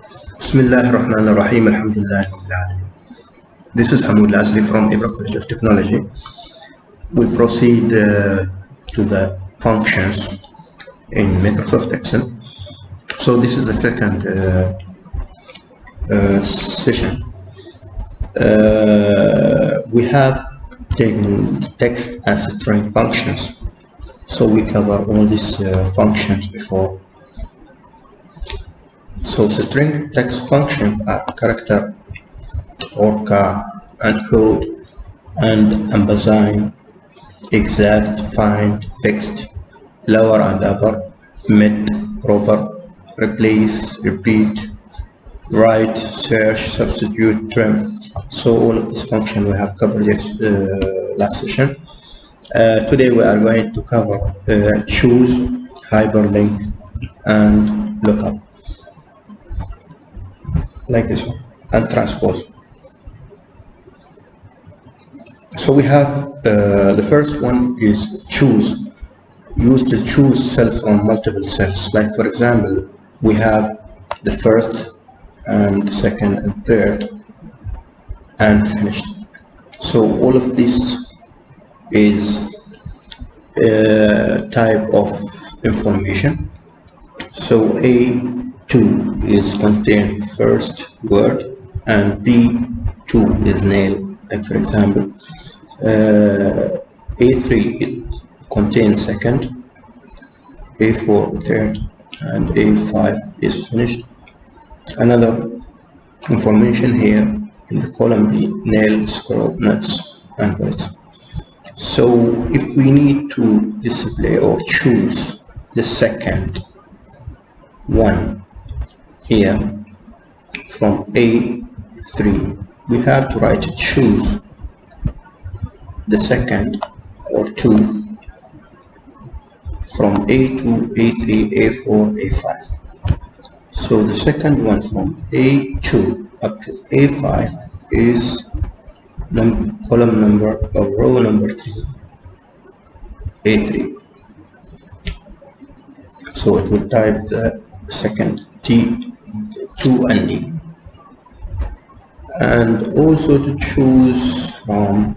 Bismillah ar-Rahman ar-Rahim, Alhamdulillah. This is Hamood Alazri from Ibra College of Technology. We'll proceed to the functions in Microsoft Excel. So this is the second session. We have taken text as string functions. So we cover all these functions before. So string text function are character or char and code and ampersand, exact, find, fixed, lower and upper, mid, proper, replace, repeat, write, search, substitute, trim. So all of this function we have covered this last session. Today we are going to cover choose, hyperlink, and lookup, like this one, and transpose. So we have the first one is choose. Use to choose cell from multiple cells. Like for example, we have the first and second and third and finished. So all of this is a type of information. So A2 is contain first word and B2 is name. Like for example, A3 contains second, A4 third, and A5 is finished. Another information here in the column B, nail, scroll, nuts, and words. So if we need to display or choose the second one here from A3, we have to write choose the second or two from A2, A3, A4, A5. So the second one from A2 up to A5 is column number of row number 3, A3. So it will type the second T2 and D. And also to choose from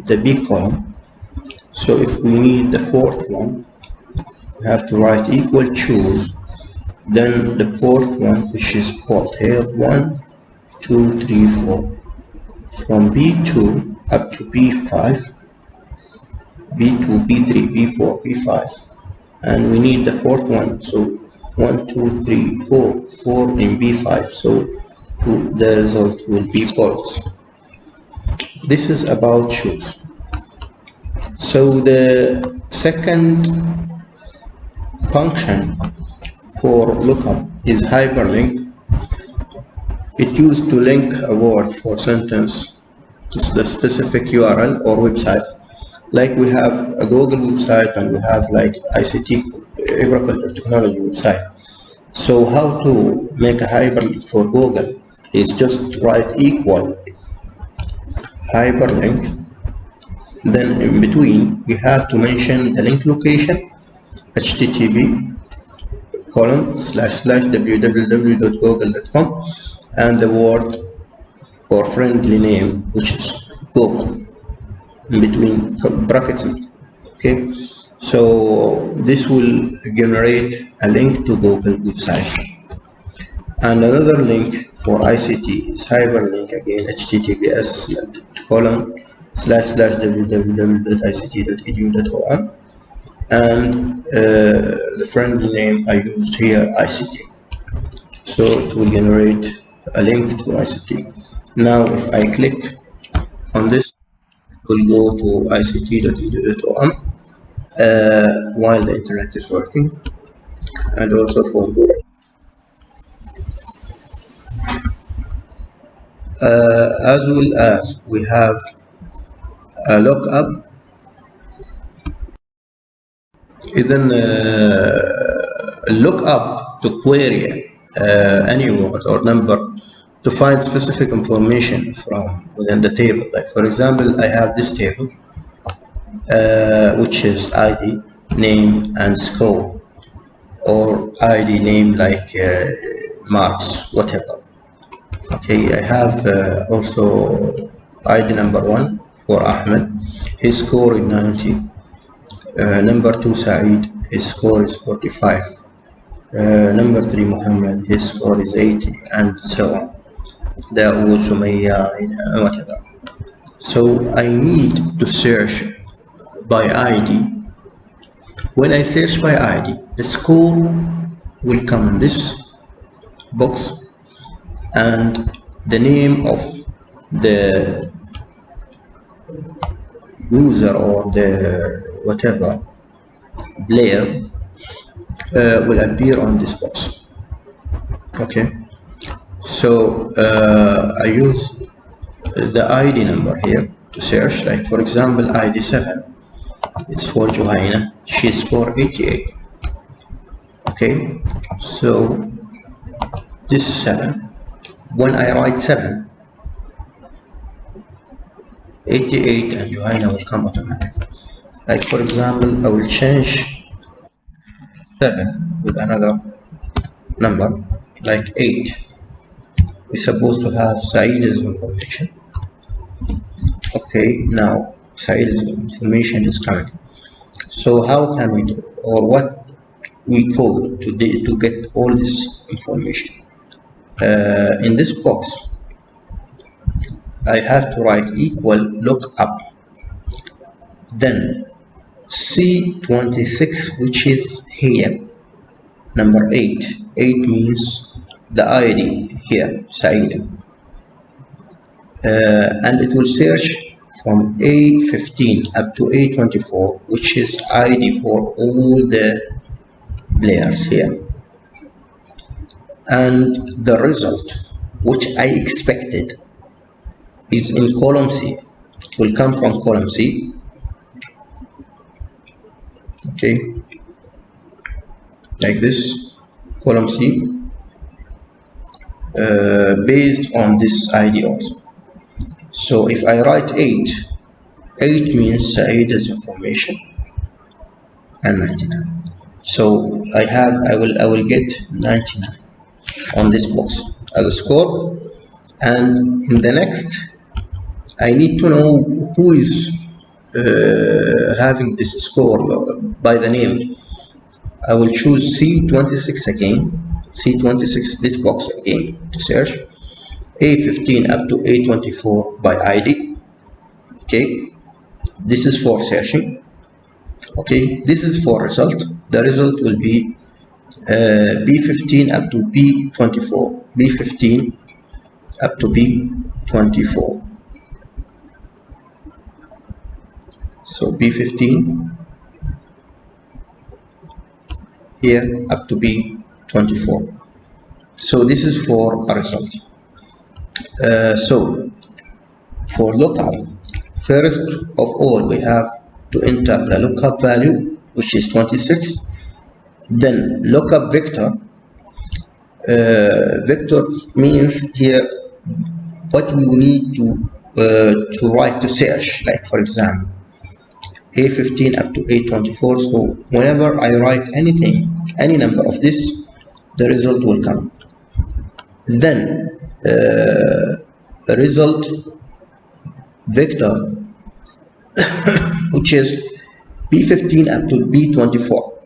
the B column. So if we need the fourth one, we have to write equal choose, then the fourth one, which is called here 1, 2, 3, 4, from B2 up to B5, B2, B3, B4, B5, and we need the fourth one. So 1, 2, 3, 4, 4 in B5. So the result will be false. This is about choose. So the second function for lookup is hyperlink. It used to link a word for sentence to the specific URL or website. Like we have a Google website and we have like ICT, Ibra College of Technology website. So how to make a hyperlink for Google is just write equal hyperlink. Then in between, we have to mention the link location, http ://www.google.com, and the word or friendly name, which is Google, in between brackets. Okay, so this will generate a link to Google website. And another link for ICT is hyperlink again, https ://www.ict.edu.on, and the friendly name I used here, ICT. So it will generate a link to ICT. Now if I click on this, it will go to ict.edu.on while the internet is working, and also for Google. As well as we have a lookup. Then look up to query any word or number to find specific information from within the table. Like for example, I have this table which is ID, name, and score, or ID name like marks, whatever. Okay, I have also ID number 1 for Ahmed. His score is 90. Number 2, Saeed. His score is 45. Number 3, Muhammad. His score is 80, and so on. Dawood, Sumaya, whatever. So I need to search by ID. When I search by ID, the score will come in this box, and the name of the user or the whatever player will appear on this box. Okay, so I use the ID number here to search. Like for example, ID 7. It's for Johanna. She scored 88. Okay, so this is 7. When I write 7, 88 and Johanna will come automatically. Like for example, I will change 7 with another number like 8. We're supposed to have Saeed's information. Okay, now Saeed's information is coming. So how can we do, or what we code to get all this information? In this box, I have to write equal lookup, then C26, which is here, number 8. 8 means the ID here, Saeed. And it will search from A15 up to A24, which is ID for all the players here. And the result, which I expected, is in column C. It will come from column C. Okay, like this, column C, based on this ID also. So if I write 8, 8 means Saeed's information, and 99. So I will get 99 on this box as a score. And in the next, I need to know who is having this score by the name. I will choose C26 again, C26, this box again to search, A15 up to A24 by ID. Okay, this is for searching. Okay, this is for result. The result will be B15 up to B24, B15 up to B24. So B15 here up to B24. So this is for a result. So for lookup, first of all we have to enter the lookup value, which is 26. Then lookup vector. Vector means here what we need to write to search. Like for example, A15 up to A24. So whenever I write anything, any number of this, the result will come. Then result vector, which is B15 up to B24.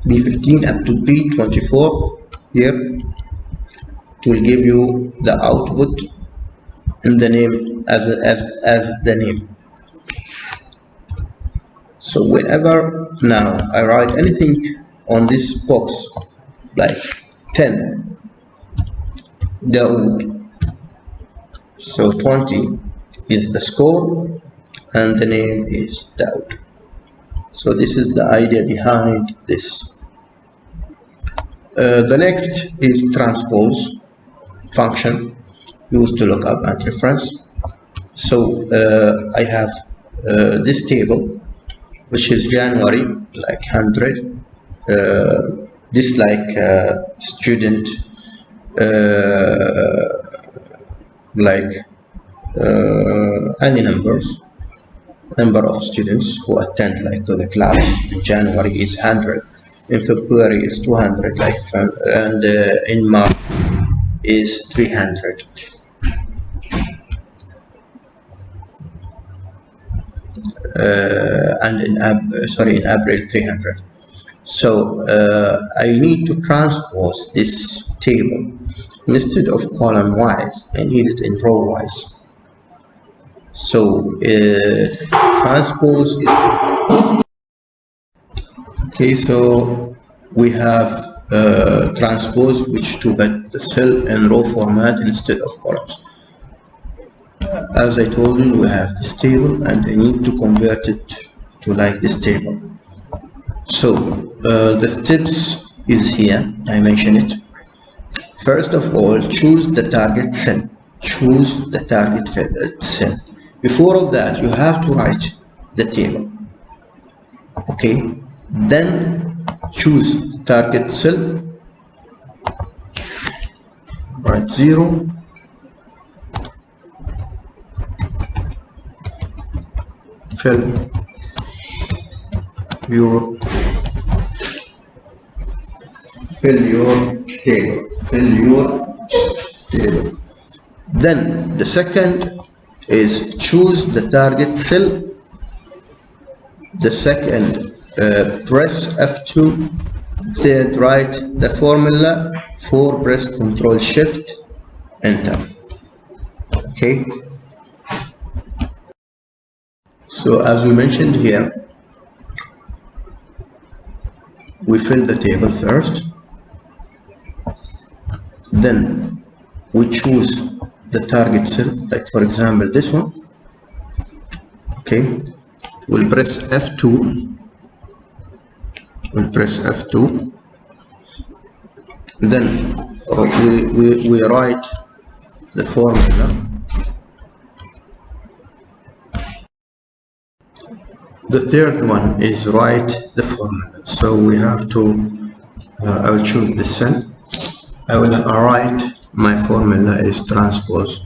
B15 up to B24 here, it will give you the output in the name as the name. So whenever now I write anything on this box, like 10 Dawood, so 20 is the score and the name is Dawood. So this is the idea behind this. The next is transpose function used to look up and reference. So I have this table, which is January, like 100, this like student, like any number of students who attend like to the class in January is 100. In February is 200, like, and in March is 300. And in April 300. So I need to transpose this table. Instead of column wise, I need it in row wise. So transpose is okay. So we have transpose, which to get the cell in row format instead of columns. As I told you, we have this table, and I need to convert it to like this table. So the steps is here. I mentioned it. First of all, choose the target cell. Choose the target cell. Before all that, you have to write the table. Okay. Then choose target cell. Write 0. Fill your table. Fill your table. Then the second is choose the target cell. The second, press F2. Third, write the formula. 4, press Ctrl Shift Enter. Okay. So as we mentioned here, we fill the table first. Then we choose the target cell, like for example this one. Okay, we'll press F2. Then we write the formula. The third one is write the formula. So we have to, I will choose the cell. I will write my formula is transpose.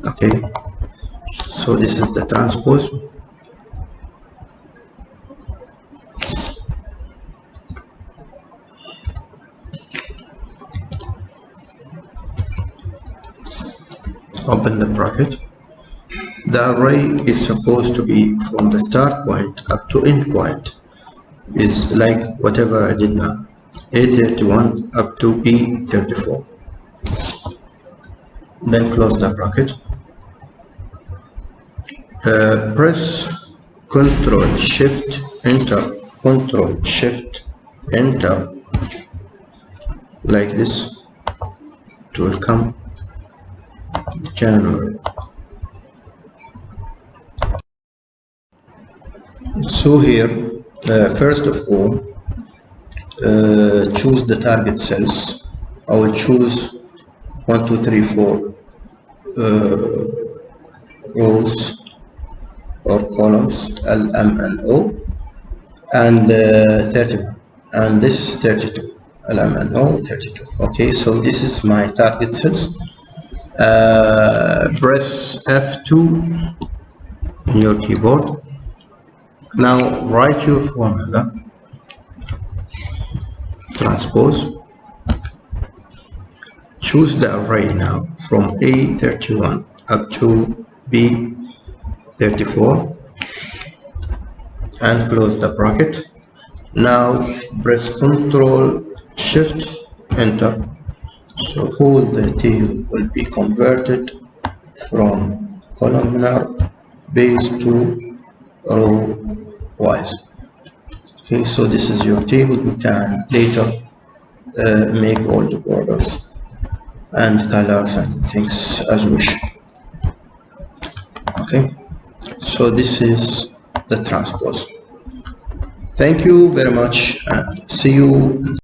Okay, so this is the transpose. Open the bracket. The array is supposed to be from the start point up to end point. Is like whatever I did now. A31 up to B34. Then close the bracket. Press Ctrl Shift Enter. Ctrl Shift Enter. Like this. It will come January. So here, first of all, choose the target cells. I will choose 1, 2, 3, 4 rows or columns, L, M, and O, and 31, and this 32, L, M, and O, 32. Okay, so this is my target cells. Press F2 in your keyboard. Now write your formula. Transpose. Choose the array now from A31 up to B34 and close the bracket. Now press Ctrl Shift Enter. So all the table will be converted from columnar base to row wise. Okay, so this is your table. You can later make all the borders and colors and things as wish. Okay, so this is the transpose. Thank you very much and see you.